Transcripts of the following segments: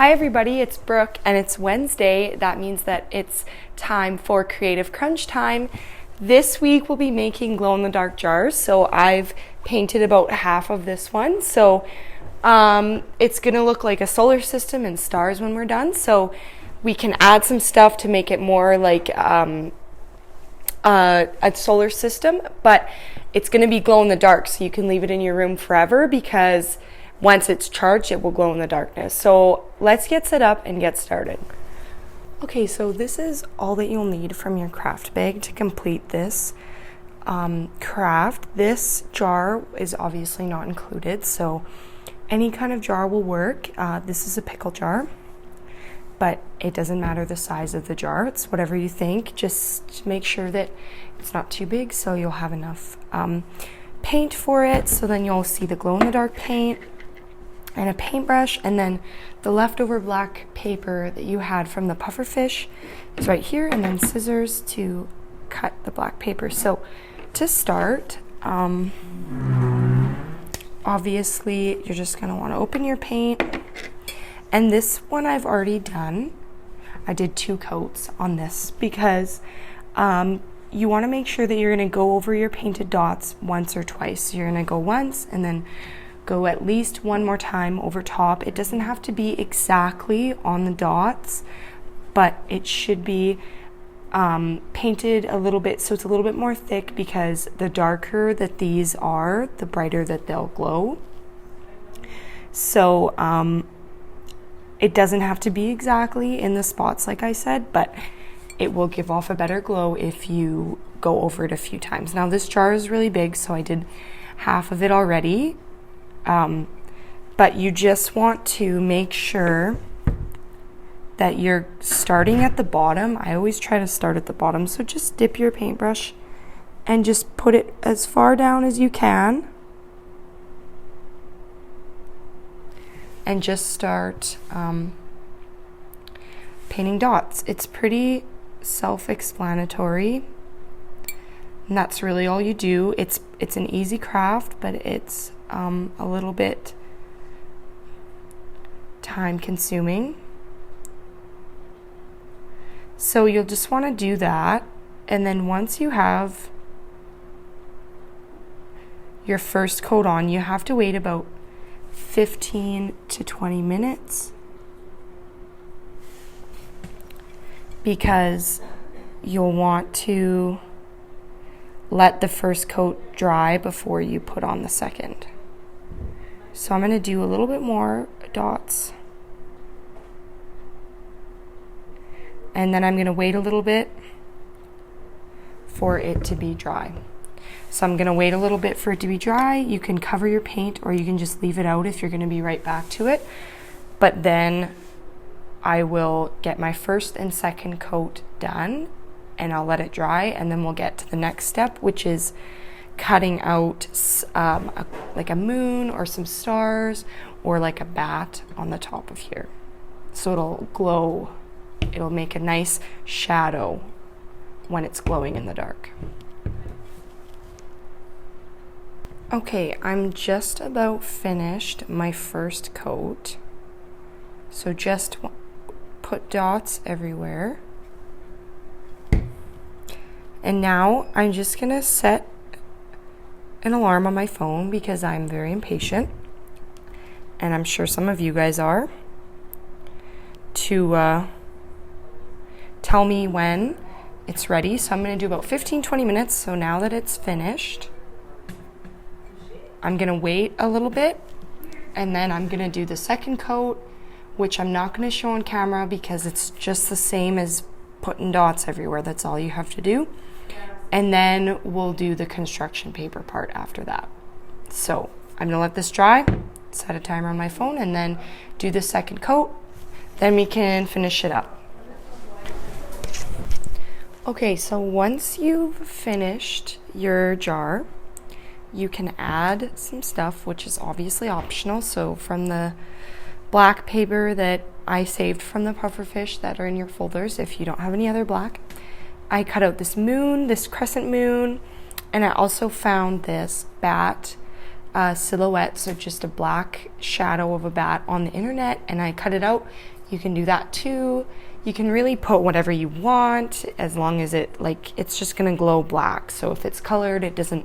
Hi everybody, it's Brooke and it's Wednesday. That means that it's time for Creative Crunch time. This week we'll be making glow-in-the-dark jars. So I've painted about half of this one. So it's gonna look like a solar system and stars when we're done. So we can add some stuff to make it more like a solar system, but it's gonna be glow-in-the-dark, so you can leave it in your room forever because once it's charged, it will glow in the darkness. So let's get set up and get started. Okay, so this is all that you'll need from your craft bag to complete this craft. This jar is obviously not included, so any kind of jar will work. This is a pickle jar, but it doesn't matter the size of the jar. It's whatever you think. Just make sure that it's not too big so you'll have enough paint for it. So then you'll see the glow-in-the-dark paint and a paintbrush, and then the leftover black paper that you had from the puffer fish is right here, and then scissors to cut the black paper. So to start, obviously you're just going to want to open your paint, and this one I've already done. I did 2 coats on this because you want to make sure that you're going to go over your painted dots once or twice. So you're going to go once and then go at least one more time over top. It doesn't have to be exactly on the dots, but it should be painted a little bit so it's a little bit more thick, because the darker that these are, the brighter that they'll glow. So it doesn't have to be exactly in the spots like I said, but it will give off a better glow if you go over it a few times. Now this jar is really big, so I did half of it already. But you just want to make sure that you're starting at the bottom. I always try to start at the bottom, so just dip your paintbrush and just put it as far down as you can and just start painting dots. It's pretty self-explanatory, and that's really all you do. It's an easy craft, but it's a little bit time consuming. So you'll just want to do that, and then once you have your first coat on, you have to wait about 15 to 20 minutes because you'll want to let the first coat dry before you put on the second. So I'm going to do a little bit more dots, and then I'm going to wait a little bit for it to be dry. So I'm going to wait a little bit for it to be dry. You can cover your paint or you can just leave it out if you're going to be right back to it. But then I will get my first and second coat done and I'll let it dry, and then we'll get to the next step, which is cutting out like a moon or some stars or like a bat on the top of here. So it'll glow. It'll make a nice shadow when it's glowing in the dark. Okay, I'm just about finished my first coat. So just put dots everywhere. And now I'm just gonna set an alarm on my phone because I'm very impatient, and I'm sure some of you guys are, to tell me when it's ready. So I'm going to do about 15-20 minutes. So now that it's finished, I'm going to wait a little bit, and then I'm going to do the second coat, which I'm not going to show on camera because it's just the same as putting dots everywhere. That's all you have to do. And then we'll do the construction paper part after that. So I'm gonna let this dry, set a timer on my phone, and then do the second coat. Then we can finish it up. Okay, so once you've finished your jar, you can add some stuff, which is obviously optional. So from the black paper that I saved from the pufferfish that are in your folders, if you don't have any other black, I cut out this moon, this crescent moon, and I also found this bat silhouette, so just a black shadow of a bat on the internet, and I cut it out. You can do that too. You can really put whatever you want, as long as it's just gonna glow black. So if it's colored, it doesn't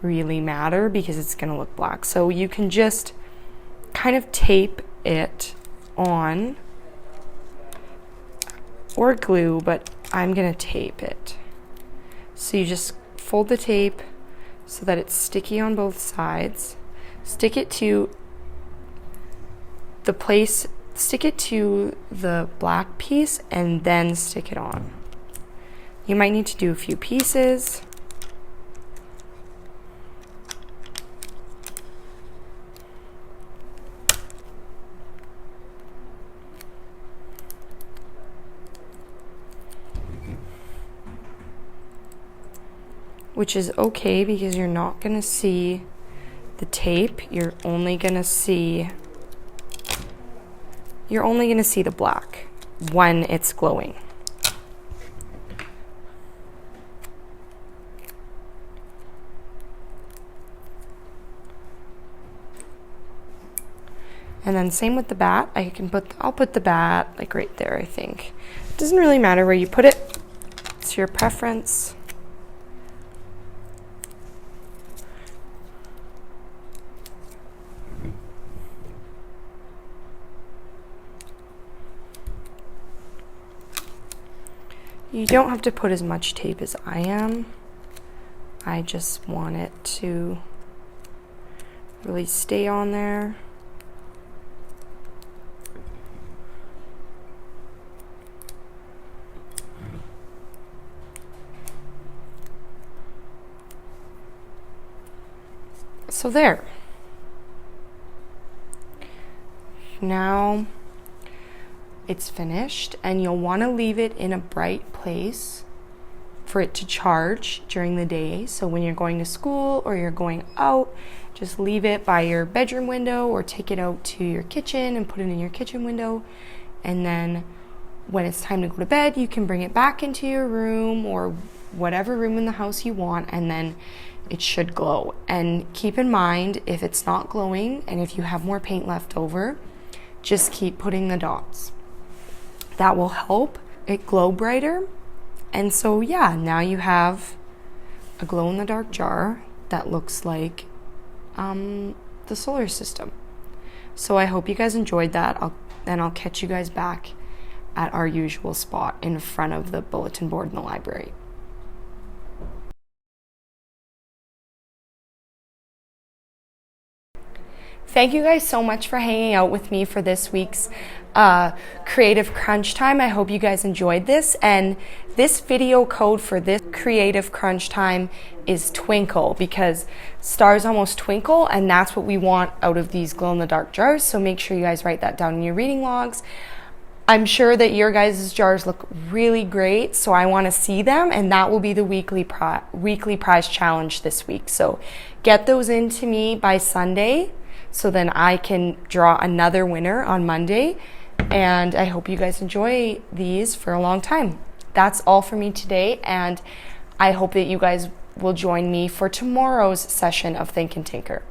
really matter because it's gonna look black. So you can just kind of tape it on, or glue, but I'm gonna tape it. So you just fold the tape so that it's sticky on both sides. Stick it to the black piece and then stick it on. You might need to do a few pieces. Which is okay because you're not gonna see the tape. You're only gonna see the black when it's glowing. And then same with the bat. I'll put the bat like right there, I think. It doesn't really matter where you put it. It's your preference. You don't have to put as much tape as I am. I just want it to really stay on there. So there. Now it's finished, and you'll want to leave it in a bright place for it to charge during the day. So when you're going to school or you're going out, just leave it by your bedroom window or take it out to your kitchen and put it in your kitchen window. And then when it's time to go to bed, you can bring it back into your room or whatever room in the house you want, and then it should glow. And keep in mind, if it's not glowing and if you have more paint left over, just keep putting the dots. That will help it glow brighter. And so yeah, now you have a glow-in-the-dark jar that looks like the solar system. So I hope you guys enjoyed that. I'll catch you guys back at our usual spot in front of the bulletin board in the library. Thank you guys so much for hanging out with me for this week's Creative Crunch Time. I hope you guys enjoyed this. And this video code for this Creative Crunch Time is Twinkle, because stars almost twinkle, and that's what we want out of these glow-in-the-dark jars. So make sure you guys write that down in your reading logs. I'm sure that your guys' jars look really great, so I want to see them, and that will be the weekly prize challenge this week. So get those in to me by Sunday, so then I can draw another winner on Monday. And I hope you guys enjoy these for a long time. That's all for me today, and I hope that you guys will join me for tomorrow's session of Think and Tinker.